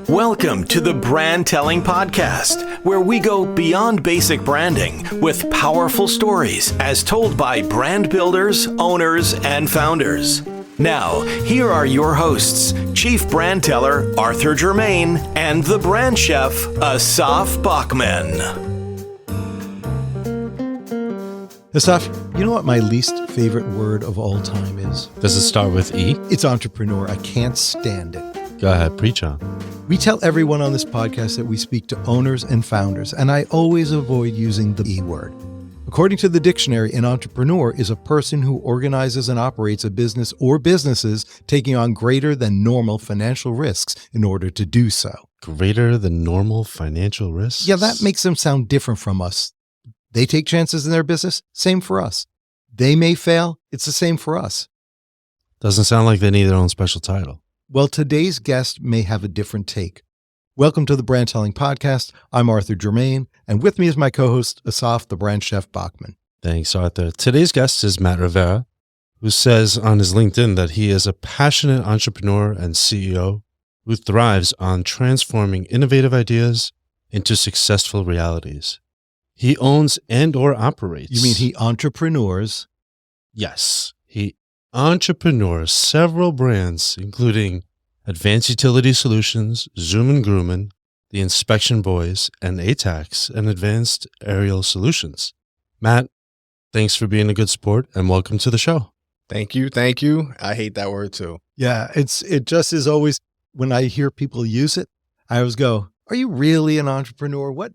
Welcome to the Brand Telling Podcast, where we go beyond basic branding with powerful stories as told by brand builders, owners, and founders. Now, here are your hosts, Chief Brand Teller Arthur Germain and the Brand Chef Asaf Bachman. Asaf, you know what my least favorite word of all time is? Does it start with E? It's entrepreneur. I can't stand it. Go ahead, preach on. We tell everyone on this podcast that we speak to owners and founders, and I always avoid using the E word. According to the dictionary, an entrepreneur is a person who organizes and operates a business or businesses taking on greater than normal financial risks in order to do so. Greater than normal financial risks? Yeah, that makes them sound different from us. They take chances in their business, same for us. They may fail, it's the same for us. Doesn't sound like they need their own special title. Well, today's guest may have a different take. Welcome to the Brand Telling Podcast. I'm Arthur Germain, and with me is my co-host, Asaf, the Brand Chef Bachman. Thanks, Arthur. Today's guest is Matt Rivera, who says on his LinkedIn that he is a passionate entrepreneur and CEO who thrives on transforming innovative ideas into successful realities. He owns and or operates. You mean he entrepreneurs? Yes, he entrepreneurs several brands, including Advanced Utility Solutions, Zoom and Grumman, The Inspection Boys, and ATAX, and Advanced Aerial Solutions. Matt, thanks for being a good sport, and welcome to the show. Thank you. I hate that word too. Yeah, it just is always, when I hear people use it, I always go, are you really an entrepreneur? What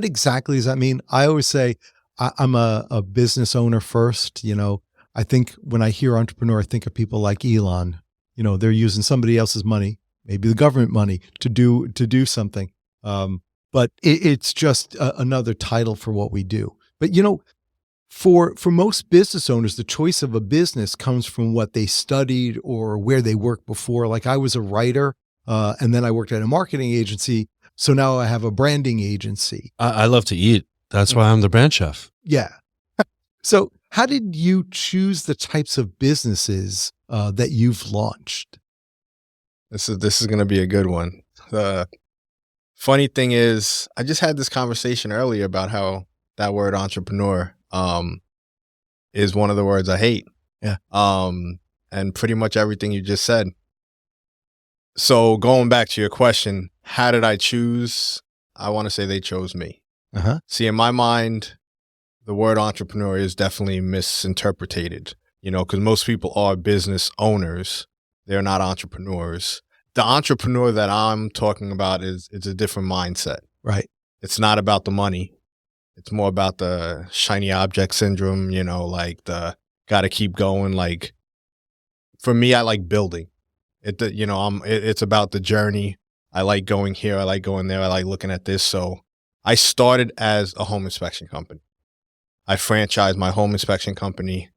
exactly does that mean? I always say, I'm a business owner first. I think when I hear entrepreneur, I think of people like Elon. They're using somebody else's money, maybe the government money, to do something. But it's just another title for what we do. But for most business owners, the choice of a business comes from what they studied or where they worked before. Like I was a writer, and then I worked at a marketing agency. So now I have a branding agency. I love to eat. That's why I'm the brand chef. Yeah. So how did you choose the types of businesses that you've launched? This is going to be a good one. The funny thing is, I just had this conversation earlier about how that word entrepreneur is one of the words I hate. Yeah. And pretty much everything you just said. So going back to your question, how did I choose? I want to say they chose me. Uh-huh. See, in my mind, the word entrepreneur is definitely misinterpreted, because most people are business owners. They're not entrepreneurs. The entrepreneur that I'm talking about it's a different mindset. Right. It's not about the money. It's more about the shiny object syndrome, like the got to keep going. Like for me, I like building. It's about the journey. I like going here. I like going there. I like looking at this. So I started as a home inspection company. I franchised my home inspection company.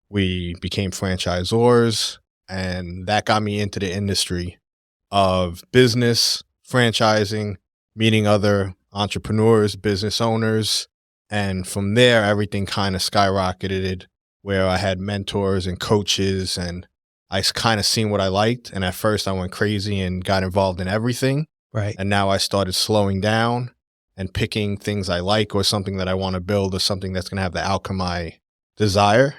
We became franchisors, and that got me into the industry of business, franchising, meeting other entrepreneurs, business owners. And from there, everything kind of skyrocketed where I had mentors and coaches, and I kind of seen what I liked. And at first I went crazy and got involved in everything. Right. And now I started slowing down and picking things I like or something that I want to build or something that's going to have the outcome I desire.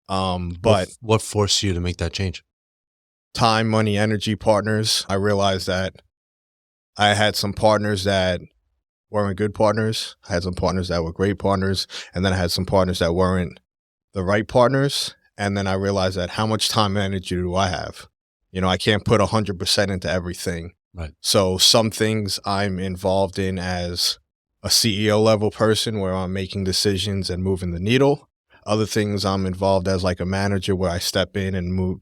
But what forced you to make that change? Time, money, energy, partners. I realized that I had some partners that weren't good partners. I had some partners that were great partners. And then I had some partners that weren't the right partners. And then I realized that how much time and energy do I have? I can't put 100% into everything. Right. So some things I'm involved in as a CEO level person where I'm making decisions and moving the needle. Other things I'm involved as like a manager where I step in and move,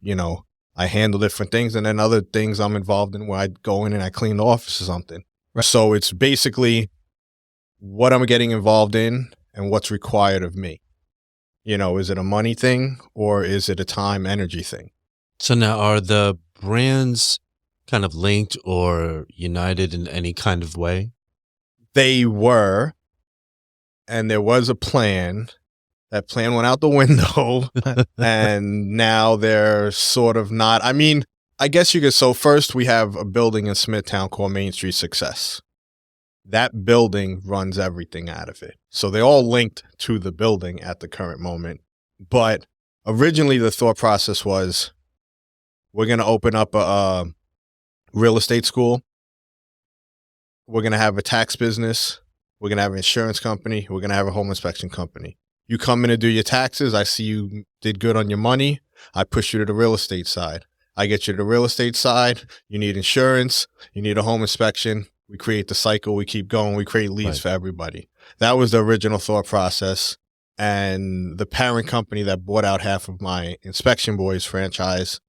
I handle different things. And then other things I'm involved in where I go in and I clean the office or something. Right. So it's basically what I'm getting involved in and what's required of me. Is it a money thing or is it a time energy thing? So now are the brands kind of linked or united in any kind of way? They were, and there was a plan. That plan went out the window, and now they're sort of not. I mean, I guess you could. So first we have a building in Smithtown called Main Street Success. That building runs everything out of it. So they're all linked to the building at the current moment. But originally the thought process was, we're going to open up a real estate school. We're going to have a tax business. We're going to have an insurance company. We're going to have a home inspection company. You come in and do your taxes. I see you did good on your money. I push you to the real estate side. I get you to the real estate side. You need insurance. You need a home inspection. We create the cycle. We keep going. We create leads for everybody. That was the original thought process. And the parent company that bought out half of my Inspection Boys franchise,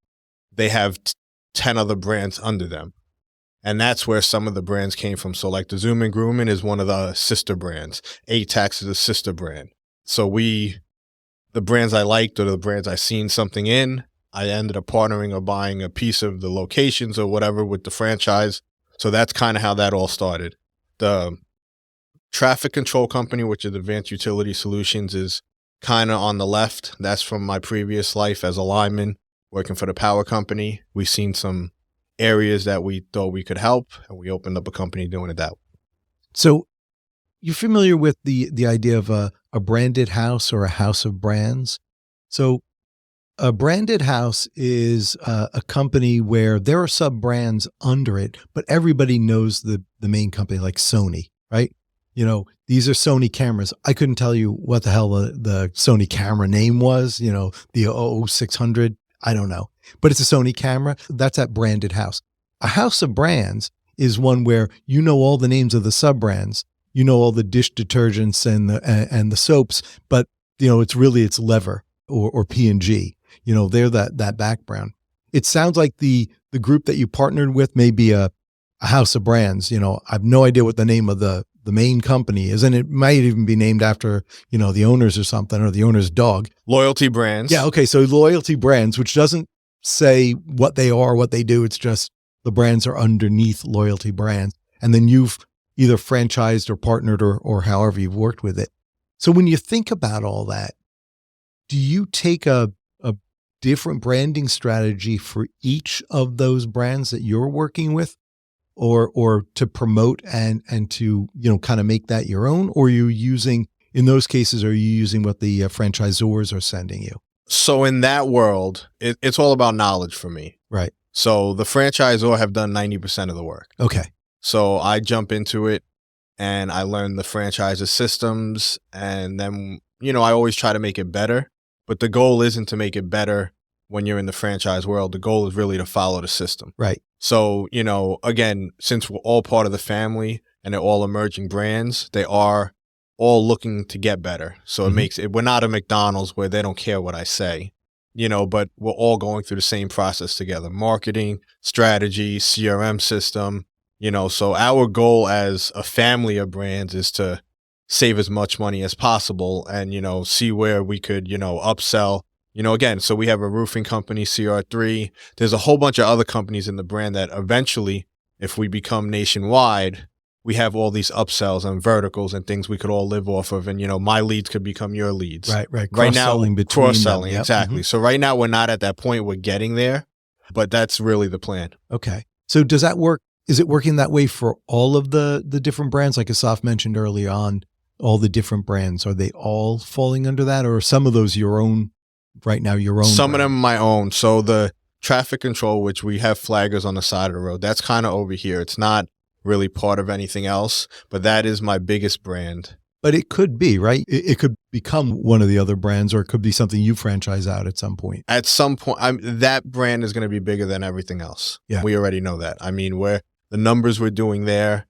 they have 10 other brands under them. And that's where some of the brands came from. So like the Zoom and Grooming is one of the sister brands. ATAX is a sister brand. So the brands I liked or the brands I seen something in, I ended up partnering or buying a piece of the locations or whatever with the franchise. So that's kind of how that all started. The traffic control company, which is Advanced Utility Solutions, is kind of on the left. That's from my previous life as a lineman working for the power company. We've seen some areas that we thought we could help, and we opened up a company doing it that way. So you're familiar with the idea of a branded house or a house of brands. So a branded house is a company where there are sub-brands under it, but everybody knows the main company, like Sony, right? You know, these are Sony cameras. I couldn't tell you what the hell the Sony camera name was, you know, the 0600, I don't know. But it's a Sony camera. That's that branded house. A house of brands is one where you know all the names of the sub-brands, you know all the dish detergents and the soaps, but you know it's Lever or P&G. You know, they're that background. It sounds like the group that you partnered with may be a house of brands. You know, I have no idea what the name of the main company is, and it might even be named after, you know, the owners or something, or the owner's dog. Loyalty Brands. Yeah, okay, so Loyalty Brands, which doesn't say what they are, what they do. It's just the brands are underneath Loyalty Brands. And then you've either franchised or partnered or however you've worked with it. So when you think about all that, do you take a different branding strategy for each of those brands that you're working with, or to promote and to, you know, kind of make that your own? Or are you using, in those cases, are you using what the franchisors are sending you? So in that world, it's all about knowledge for me. Right. So the franchisor have done 90% of the work. Okay. So I jump into it and I learn the franchise's systems, and then, you know, I always try to make it better. But the goal isn't to make it better when you're in the franchise world. The goal is really to follow the system. Right. So, you know, again, since we're all part of the family and they're all emerging brands, they are all looking to get better. So it makes it, we're not a McDonald's where they don't care what I say, you know, but we're all going through the same process together. Marketing, strategy, CRM system, you know, so our goal as a family of brands is to save as much money as possible and, you know, see where we could, you know, upsell. You know, again, so we have a roofing company, CR3. There's a whole bunch of other companies in the brand that eventually, if we become nationwide, we have all these upsells and verticals and things we could all live off of. And, you know, my leads could become your leads. Right. Right now, Cross-selling between cross-selling, them. Yep. exactly. So right now, we're not at that point. We're getting there, but that's really the plan. Okay. So does that work? Is it working that way for all of the different brands? Like Asaf mentioned early on, all the different brands, are they all falling under that? Or are some of those your own right now, your own? Some brand? of them my own. So the traffic control, which we have flaggers on the side of the road, that's kind of over here. It's not really part of anything else, but that is my biggest brand. But it could be, right? It could become one of the other brands, or it could be something you franchise out at some point. At some point, that brand is going to be bigger than everything else. Yeah. We already know that. I mean, the numbers we're doing there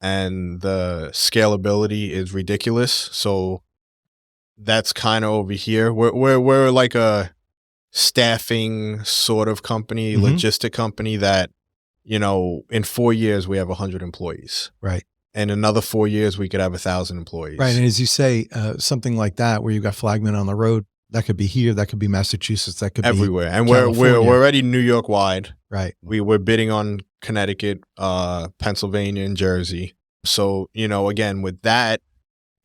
and the scalability is ridiculous. So that's kind of over here. We're like a staffing sort of company, logistic company that, you know, in 4 years we have 100 employees. Right. And another 4 years we could have 1,000 employees. Right. And as you say, something like that, where you've got flagmen on the road, that could be here, that could be Massachusetts, that could everywhere. be And California. we're already New York wide. Right. We're bidding on Connecticut, Pennsylvania, and Jersey. So, you know, again, with that,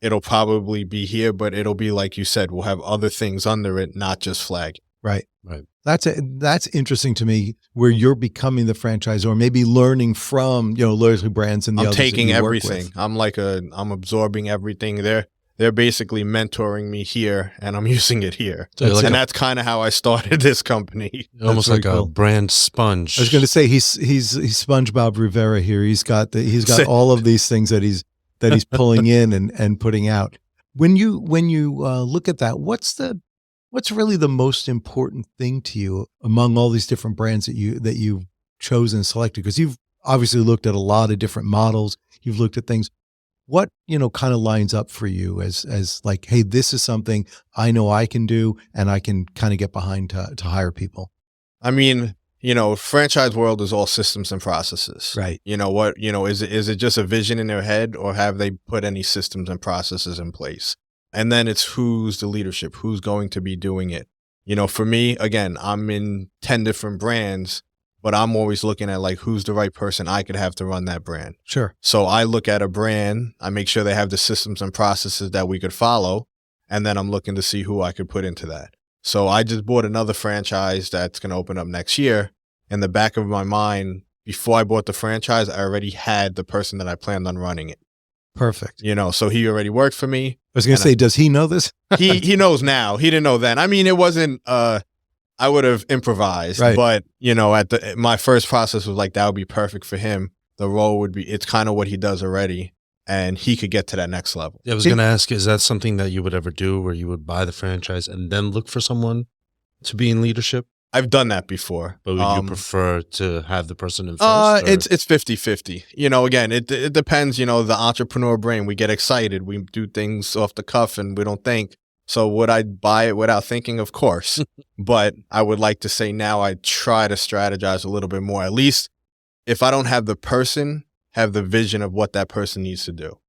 it'll probably be here, but it'll be like you said, we'll have other things under it, not just flag. Right. Right. That's interesting to me, where you're becoming the franchisor, maybe learning from, loyalty brands and the I'm others taking that you work everything. with. I'm absorbing everything. They're basically mentoring me here, and I'm using it here. So you're like and a- that's kind of how I started this company. Almost very like a cool. brand sponge. I was going to say he's SpongeBob Rivera here. He's got all of these things that he's pulling in and putting out. When you look at that, what's really the most important thing to you among all these different brands that you've chosen and selected? Because you've obviously looked at a lot of different models. You've looked at things. What, kind of lines up for you as like, hey, this is something I know I can do and I can kind of get behind to hire people? I mean, franchise world is all systems and processes. Right. Is it just a vision in their head, or have they put any systems and processes in place? And then it's who's the leadership, who's going to be doing it. For me, again, I'm in 10 different brands, but I'm always looking at like, who's the right person I could have to run that brand. Sure. So I look at a brand, I make sure they have the systems and processes that we could follow, and then I'm looking to see who I could put into that. So I just bought another franchise that's going to open up next year. In the back of my mind, before I bought the franchise, I already had the person that I planned on running it. Perfect. So he already worked for me. I was going to say, does he know this? He knows now. He didn't know then. I mean, it wasn't, I would have improvised, right. But my first process was like, that would be perfect for him. The role would be, it's kind of what he does already, and he could get to that next level. I was going to ask, is that something that you would ever do, where you would buy the franchise and then look for someone to be in leadership? I've done that before. But would you prefer to have the person in first? It's 50-50. Again, it depends, the entrepreneur brain. We get excited. We do things off the cuff and we don't think. So would I buy it without thinking? Of course. But I would like to say now I try to strategize a little bit more. At least if I don't have the person, have the vision of what that person needs to do.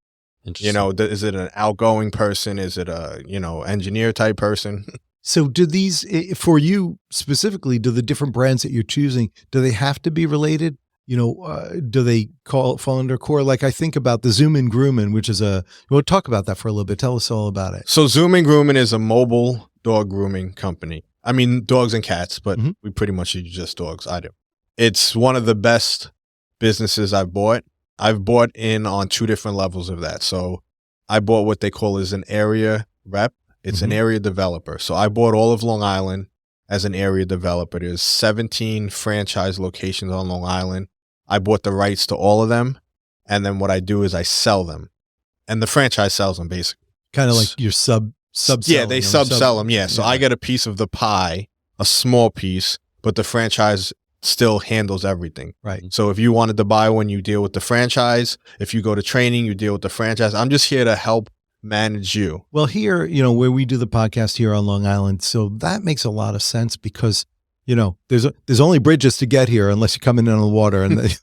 Is it an outgoing person? Is it a, engineer type person? So do these, for you specifically, do the different brands that you're choosing, do they have to be related? Do they fall under core? Like I think about the Zoom and Groomin', which is we'll talk about that for a little bit. Tell us all about it. So Zoom and Groomin' is a mobile dog grooming company. I mean, dogs and cats, but we pretty much use just dogs. I do. It's one of the best businesses I've bought. I've bought in on 2 different levels of that. So I bought what they call as an area rep. It's an area developer. So I bought all of Long Island as an area developer. There's 17 franchise locations on Long Island. I bought the rights to all of them. And then what I do is I sell them. And the franchise sells them basically. Kind of like your sub Yeah, they sell them. Yeah. So I get a piece of the pie, a small piece, but the franchise still handles everything. Right. So if you wanted to buy one, you deal with the franchise. If you go to training, you deal with the franchise. I'm just here to help manage you. Well, here, where we do the podcast here on Long Island, so that makes a lot of sense because, there's only bridges to get here unless you come in on the water, and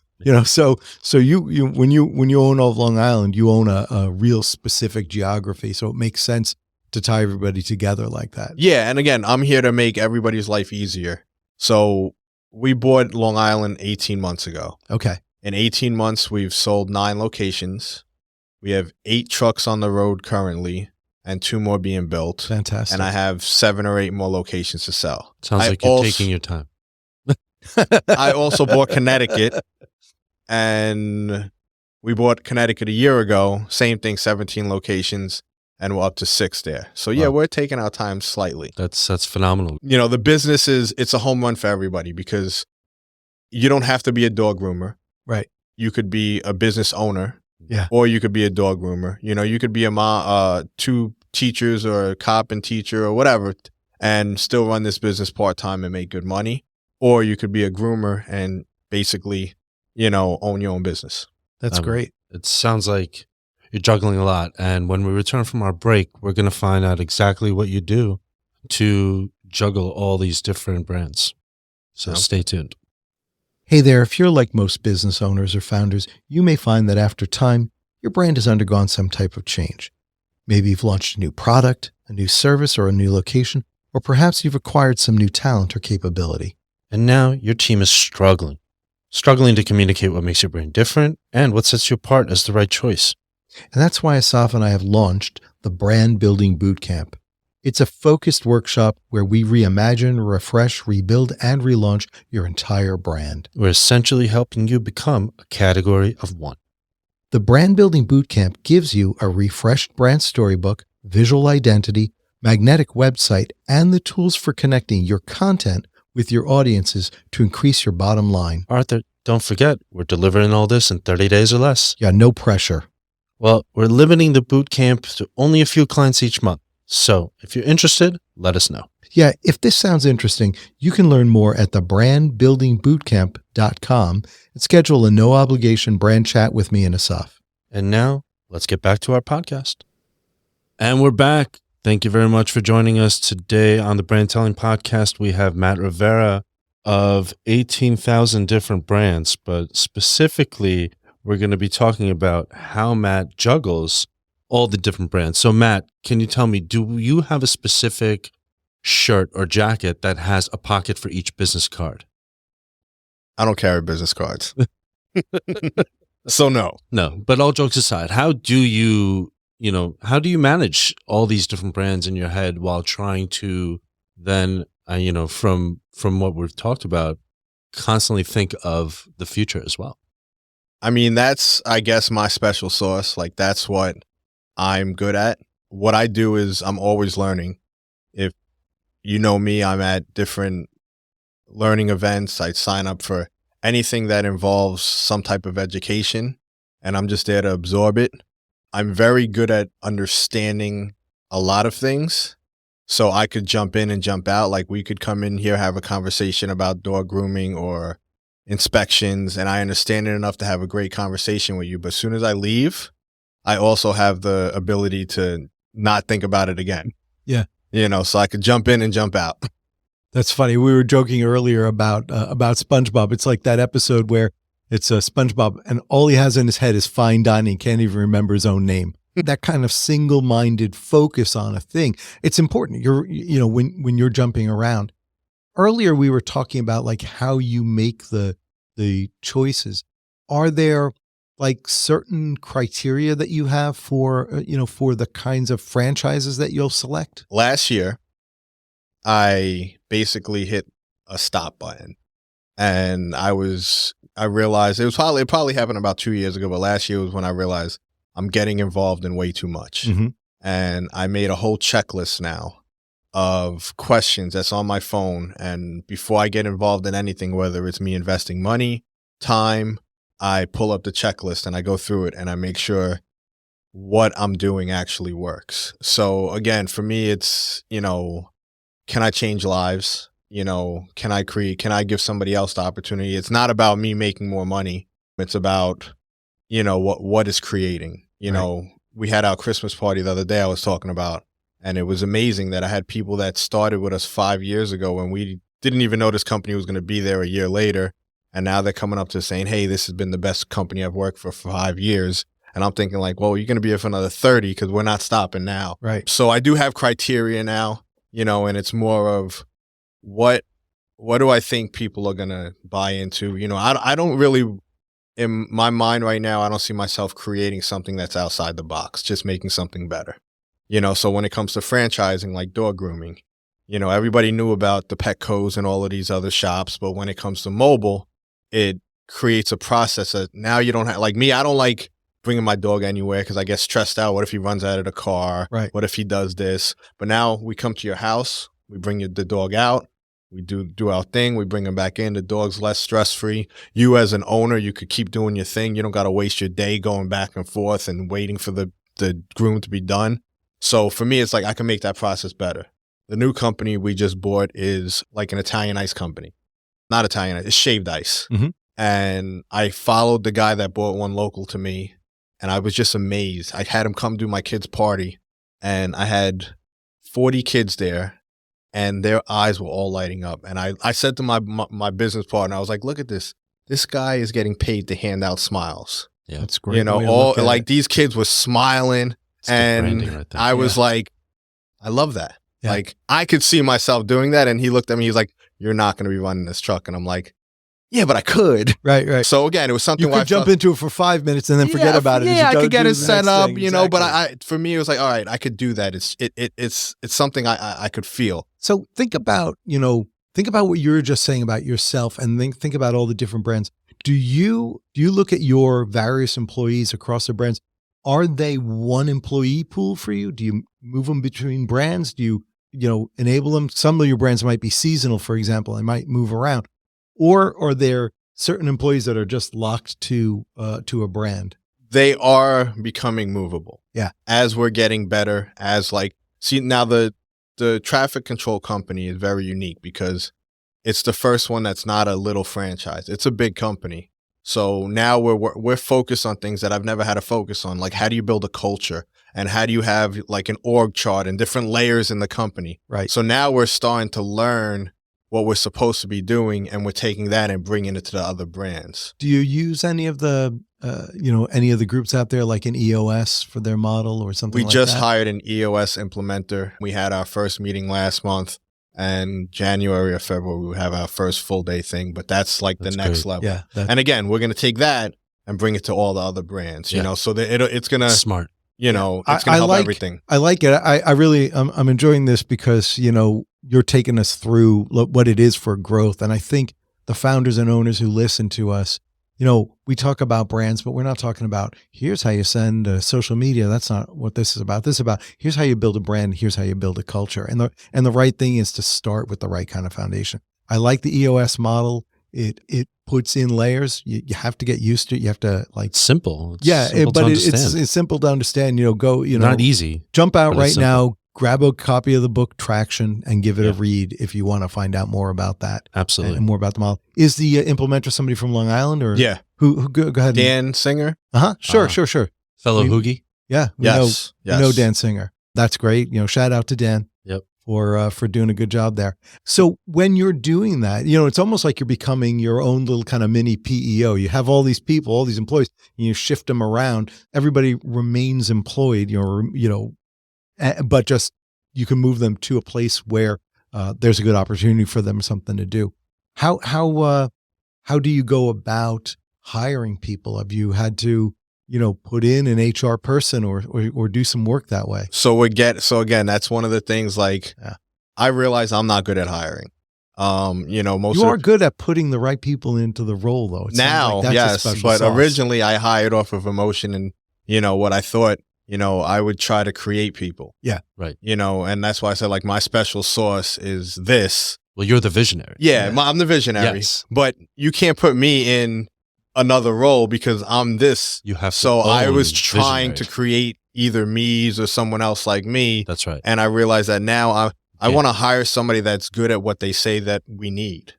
so you when you own all of Long Island, you own a real specific geography, so it makes sense to tie everybody together like that. Yeah, and again, I'm here to make everybody's life easier. So we bought Long Island 18 months ago. Okay. In 18 months, we've sold 9 locations. We have 8 trucks on the road currently and 2 more being built. Fantastic. And I have 7 or 8 more locations to sell. Sounds like you're taking your time. I also bought Connecticut, and we bought Connecticut a year ago. Same thing, 17 locations, and we're up to 6 there. So yeah, we're taking our time slightly. That's phenomenal. The business it's a home run for everybody because you don't have to be a dog groomer. Right. You could be a business owner. Yeah. Or you could be a dog groomer. You could be a mom, 2 teachers or a cop and teacher or whatever, and still run this business part-time and make good money. Or you could be a groomer and basically, own your own business. That's great. It sounds like you're juggling a lot. And when we return from our break, we're going to find out exactly what you do to juggle all these different brands. So stay tuned. Hey there, if you're like most business owners or founders, you may find that after time, your brand has undergone some type of change. Maybe you've launched a new product, a new service, or a new location, or perhaps you've acquired some new talent or capability. And now your team is struggling to communicate what makes your brand different and what sets you apart as the right choice. And that's why Asaf and I have launched the Brand Building Bootcamp. It's a focused workshop where we reimagine, refresh, rebuild, and relaunch your entire brand. We're essentially helping you become a category of one. The Brand Building Bootcamp gives you a refreshed brand storybook, visual identity, magnetic website, and the tools for connecting your content with your audiences to increase your bottom line. Arthur, don't forget, we're delivering all this in 30 days or less. Yeah, no pressure. Well, we're limiting the boot camp to only a few clients each month. So if you're interested, let us know. Yeah, if this sounds interesting, you can learn more at thebrandbuildingbootcamp.com and schedule a no-obligation brand chat with me and Asaf. And now, let's get back to our podcast. And we're back. Thank you very much for joining us today on the Brand Telling Podcast. We have Matt Rivera of 18,000 different brands, but specifically, we're going to be talking about how Matt juggles all the different brands. So Matt, can you tell me, do you have a specific shirt or jacket that has a pocket for each business card? I don't carry business cards. So no. No, but all jokes aside, how do you manage all these different brands in your head while trying to then, from what we've talked about, constantly think of the future as well? I mean, that's, I guess, my special sauce. Like, that's what I'm good at. What I do is I'm always learning. If you know me, I'm at different learning events. I sign up for anything that involves some type of education, and I'm just there to absorb it. I'm very good at understanding a lot of things, so I could jump in and jump out. Like, we could come in here, have a conversation about dog grooming or inspections, and I understand it enough to have a great conversation with you. But as soon as I leave, I also have the ability to not think about it again. Yeah. So I could jump in and jump out. That's funny. We were joking earlier about SpongeBob. It's like that episode where it's SpongeBob and all he has in his head is fine dining. Can't even remember his own name. That kind of single-minded focus on a thing. It's important. When you're jumping around. Earlier, we were talking about like how you make the choices. Are there like certain criteria that you have for the kinds of franchises that you'll select? Last year, I basically hit a stop button, and I realized it probably happened about 2 years ago, but last year was when I realized I'm getting involved in way too much. Mm-hmm. And I made a whole checklist now of questions that's on my phone. And before I get involved in anything, whether it's me investing money, time, I pull up the checklist and I go through it and I make sure what I'm doing actually works. So again, for me, it's, can I change lives? Can I give somebody else the opportunity? It's not about me making more money. It's about, what is creating. Right. We had our Christmas party the other day I was talking about, and it was amazing that I had people that started with us 5 years ago and we didn't even know this company was going to be there a year later. And now they're coming up to saying, hey, this has been the best company I've worked for 5 years. And I'm thinking like, well, you're going to be here for another 30 because we're not stopping now. Right. So I do have criteria now, and it's more of what do I think people are going to buy into? I don't really, in my mind right now, I don't see myself creating something that's outside the box, just making something better. So when it comes to franchising, like dog grooming, everybody knew about the Petco's and all of these other shops. But when it comes to mobile, it creates a process that now you don't have, like me, I don't like bringing my dog anywhere because I get stressed out. What if he runs out of the car? Right. What if he does this? But now we come to your house, we bring the dog out, we do our thing, we bring him back in. The dog's less stress-free. You as an owner, you could keep doing your thing. You don't got to waste your day going back and forth and waiting for the groom to be done. So for me, it's like I can make that process better. The new company we just bought is like an Italian ice company. Not Italian, it's shaved ice. Mm-hmm. And I followed the guy that bought one local to me, and I was just amazed. I had him come do my kid's party, and I had 40 kids there, and their eyes were all lighting up. And I said to my business partner, I was like, look at this. This guy is getting paid to hand out smiles. Yeah, That's great. All like these kids were smiling, it's good branding and right there. I was like, I love that. Yeah. Like, I could see myself doing that. And he looked at me, he's like, you're not going to be running this truck. And I'm like, yeah, but I could. Right. So again, it was something You where could jump into it for 5 minutes and then forget about it. as Yeah, you I could do get the it set next up, thing. you know, but Exactly. for me, it was like, all right, I could do that. It's something I could feel. So think about what you were just saying about yourself, and then think about all the different brands. Do you look at your various employees across the brands? Are they one employee pool for you? Do you move them between brands? Do you enable them? Some of your brands might be seasonal, for example, and might move around. Or are there certain employees that are just locked to a brand? They are becoming movable. Yeah. As we're getting better, now the traffic control company is very unique because it's the first one that's not a little franchise. It's a big company. So now we're focused on things that I've never had to focus on. Like, how do you build a culture, and how do you have like an org chart and different layers in the company? Right. So now we're starting to learn what we're supposed to be doing, and we're taking that and bringing it to the other brands. Do you use any of the groups out there, like an EOS for their model or something We like just that? hired an EOS implementer. We had our first meeting last month, and January or February, we have our first full day thing, but that's like the next level. Yeah. And again, we're going to take that and bring it to all the other brands, you know, so that it's going to, Smart. you know, it's going to help everything. I like it. I really, I'm enjoying this because, you're taking us through what it is for growth. And I think the founders and owners who listen to us, we talk about brands, but we're not talking about here's how you send social media. That's not what this is about. This is about here's how you build a brand. Here's how you build a culture. And the right thing is to start with the right kind of foundation. I like the EOS model. It puts in layers. You have to get used to it. You have to It's simple. It's simple but to it's understand. simple to understand. Not easy. Jump out but it's right now, grab a copy of the book Traction and give it a Yeah. read if you want to find out more about that Absolutely. and more about the model. Is the implementer somebody from Long Island or Yeah. who go ahead? Dan Singer. Sure. Fellow We- Hoogie. Yeah. Yes. We know Dan Singer. That's great. Shout out to Dan. Yep. For doing a good job there. So when you're doing that, it's almost like you're becoming your own little kind of mini PEO. You have all these people, all these employees, and you shift them around. Everybody remains employed, but just you can move them to a place where there's a good opportunity for them, something to do. How do you go about hiring people? Have you had to put in an HR person or do some work that way? So again, that's one of the things, like, Yeah. I realize I'm not good at hiring. Most You of are good at putting the right people into the role, though. It sounds now, like that's a yes, special but sauce. originally I hired off of emotion and, what I thought, I would try to create people. Yeah. Right. And that's why I said, like, my special sauce is this. Well, you're the visionary. Yeah, I'm the visionary. Yes. But you can't put me in another role because I'm this. You have to So I own was trying visionary. to create either me's or someone else like me. That's right. And I realized that now I Yeah. want to hire somebody that's good at what they say that we need.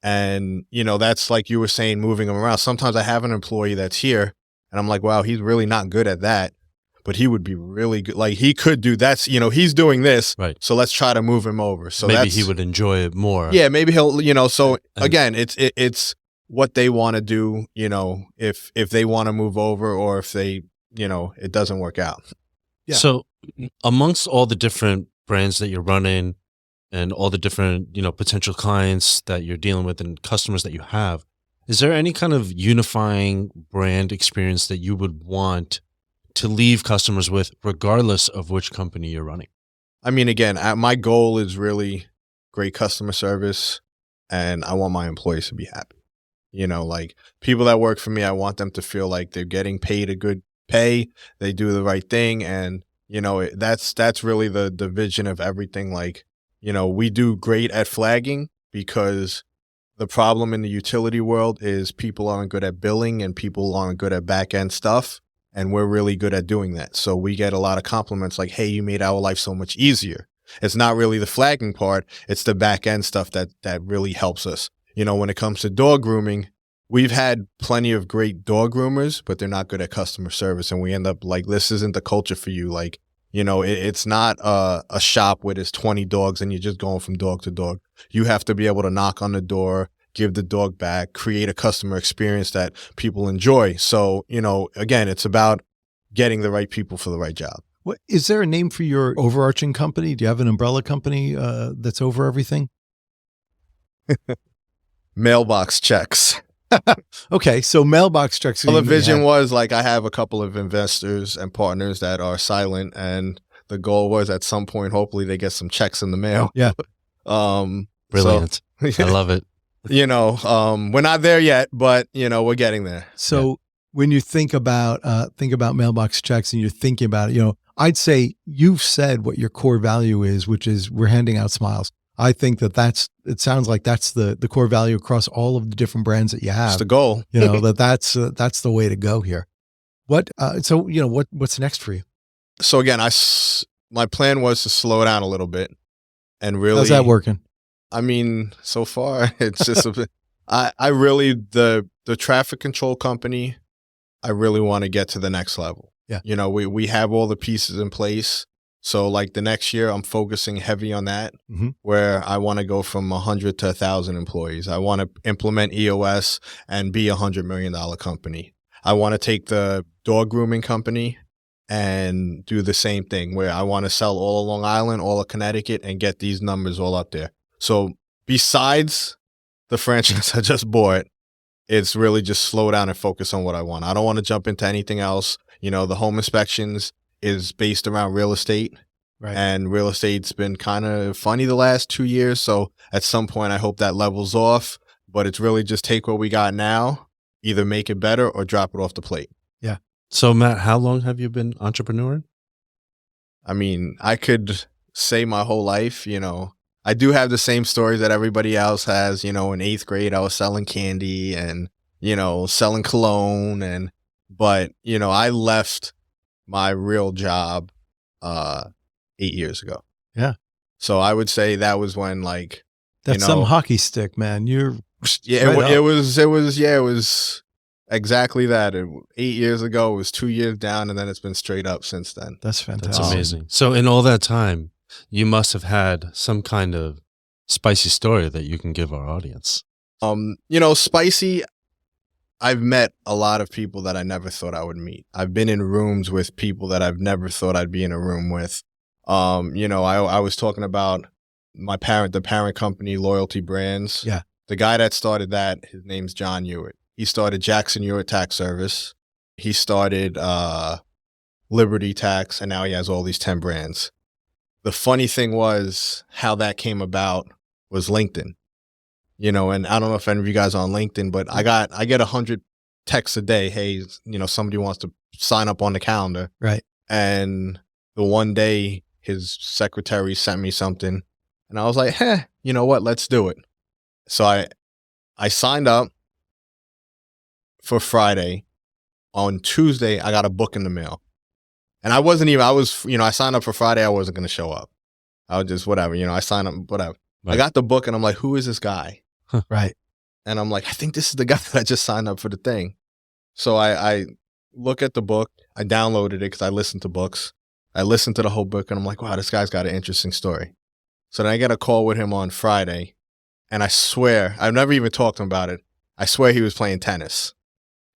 And, that's like you were saying, moving them around. Sometimes I have an employee that's here and I'm like, wow, he's really not good at that, but he would be really good. Like, he could do that's, he's doing this. Right. So let's try to move him over. So maybe that's, he would enjoy it more. yeah, maybe he'll, so And- again, it's what they want to do, if they want to move over or if they, it doesn't work out. Yeah. So amongst all the different brands that you're running and all the different, potential clients that you're dealing with and customers that you have, is there any kind of unifying brand experience that you would want to leave customers with regardless of which company you're running? I mean, again, my goal is really great customer service, and I want my employees to be happy. Like, people that work for me, I want them to feel like they're getting paid a good pay, they do the right thing, and that's really the vision of everything. Like, we do great at flagging because the problem in the utility world is people aren't good at billing and people aren't good at back end stuff. And we're really good at doing that. So we get a lot of compliments like, hey, you made our life so much easier. It's not really the flagging part. It's the back end stuff that really helps us. When it comes to dog grooming, we've had plenty of great dog groomers, but they're not good at customer service. And we end up like, this isn't the culture for you. Like, it's not a shop where there's 20 dogs and you're just going from dog to dog. You have to be able to knock on the door, give the dog back, create a customer experience that people enjoy. So, again, it's about getting the right people for the right job. What is there a name for your overarching company? Do you have an umbrella company that's over everything? Mailbox checks. Okay, so mailbox checks. Well, the vision was like I have a couple of investors and partners that are silent, and the goal was at some point, hopefully, they get some checks in the mail. Yeah. Brilliant. I love it. We're not there yet, but we're getting there. So when you think about mailbox checks and you're thinking about it, I'd say you've said what your core value is, which is we're handing out smiles. I think it sounds like that's the core value across all of the different brands that you have. It's the goal. That's the way to go here. What's next for you? So again, my plan was to slow down a little bit and really. How's that working? I mean, so far it's just I really the traffic control company, I really want to get to the next level. Yeah. We have all the pieces in place. So like the next year, I'm focusing heavy on that, where I want to go from 100 to 1,000 employees. I want to implement EOS and be $100 million company. I want to take the dog grooming company and do the same thing, where I want to sell all of Long Island, all of Connecticut, and get these numbers all up there. So besides the franchise I just bought, it's really just slow down and focus on what I want. I don't want to jump into anything else. The home inspections is based around real estate. Right. And real estate's been kind of funny the last 2 years. So at some point, I hope that levels off. But it's really just take what we got now, either make it better or drop it off the plate. Yeah. So, Matt, how long have you been entrepreneuring? I mean, I could say my whole life, I do have the same stories that everybody else has. In 8th grade, I was selling candy and, selling cologne. But I left my real job 8 years ago. Yeah. So I would say that was when that's some hockey stick, man. You're it was exactly that. 8 years ago, it was 2 years down, and then it's been straight up since then. That's fantastic. That's amazing. So in all that time, you must have had some kind of spicy story that you can give our audience. Spicy. I've met a lot of people that I never thought I would meet. I've been in rooms with people that I've never thought I'd be in a room with. I was talking about the parent company, Loyalty Brands. Yeah. The guy that started that, his name's John Hewitt. He started Jackson Hewitt Tax Service. He started Liberty Tax, and now he has all these 10 brands. The funny thing was how that came about was LinkedIn. And I don't know if any of you guys are on LinkedIn, but I get 100 texts a day. Hey, somebody wants to sign up on the calendar. Right. And the one day his secretary sent me something and I was like, you know what? Let's do it. So I signed up for Friday. On Tuesday, I got a book in the mail. And I signed up for Friday. I wasn't going to show up. I was just, whatever, I signed up, whatever. Right. I got the book and I'm like, who is this guy? Right. And I'm like, I think this is the guy that I just signed up for the thing. So I look at the book. I downloaded it because I listen to books. I listened to the whole book and I'm like, wow, this guy's got an interesting story. So then I get a call with him on Friday. And I swear, I've never even talked to him about it. I swear he was playing tennis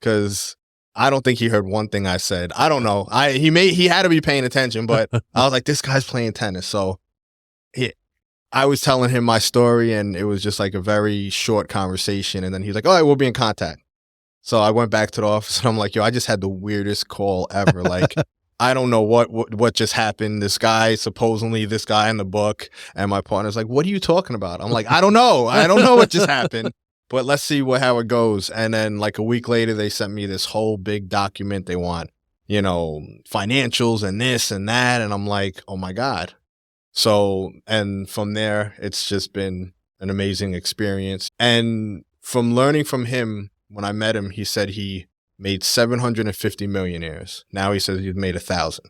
because I don't think he heard one thing I said. I don't know. He had to be paying attention, but I was like, this guy's playing tennis. So I was telling him my story and it was just like a very short conversation. And then he's like, all right, we'll be in contact. So I went back to the office and I'm like, yo, I just had the weirdest call ever. Like, I don't know what just happened. This guy in the book, and my partner's like, what are you talking about? I'm like, I don't know. I don't know what just happened, but let's see how it goes. And then like a week later, they sent me this whole big document. They want, financials and this and that. And I'm like, oh my God. So, and from there, it's just been an amazing experience. And from learning from him, when I met him, he said he made 750 millionaires. Now he says he's made 1,000.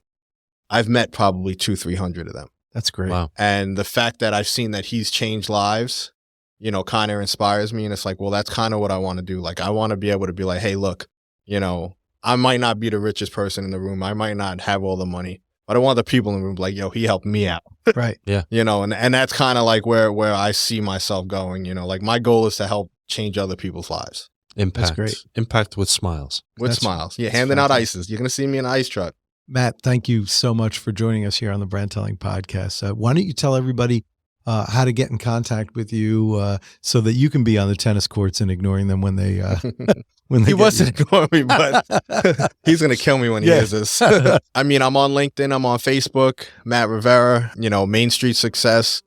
I've met probably 200-300 of them. That's great. Wow. And the fact that I've seen that he's changed lives, kind of inspires me. And it's like, well, that's kind of what I want to do. Like, I want to be able to be like, hey, look, I might not be the richest person in the room. I might not have all the money, but I want the people in the room like, yo, he helped me out. Right. Yeah. And that's kind of like where I see myself going, like my goal is to help change other people's lives. Impact. That's great. Impact with smiles. With smiles. Yeah, handing out ices. You're going to see me in an ice truck. Matt, thank you so much for joining us here on the Brand Telling Podcast. Why don't you tell everybody how to get in contact with you so that you can be on the tennis courts and ignoring them when they when they He get wasn't you. ignoring me, but he's going to kill me when he hears this. I mean, I'm on LinkedIn. I'm on Facebook, Matt Rivera, Main Street Success,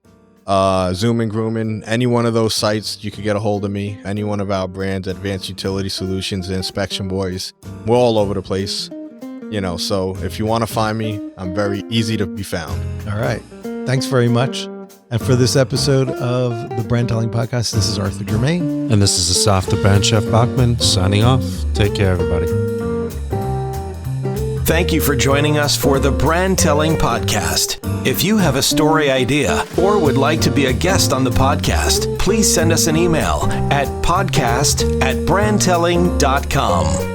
Zoom and Grooming. Any one of those sites, you could get a hold of me. Any one of our brands, Advanced Utility Solutions, the Inspection Boys. We're all over the place. So if you want to find me, I'm very easy to be found. All right. Thanks very much. And for this episode of the Brand Telling Podcast, this is Arthur Germain. And this is Asaf, the brand chef Bachman, signing off. Take care, everybody. Thank you for joining us for the Brand Telling Podcast. If you have a story idea or would like to be a guest on the podcast, please send us an email at podcast@brandtelling.com.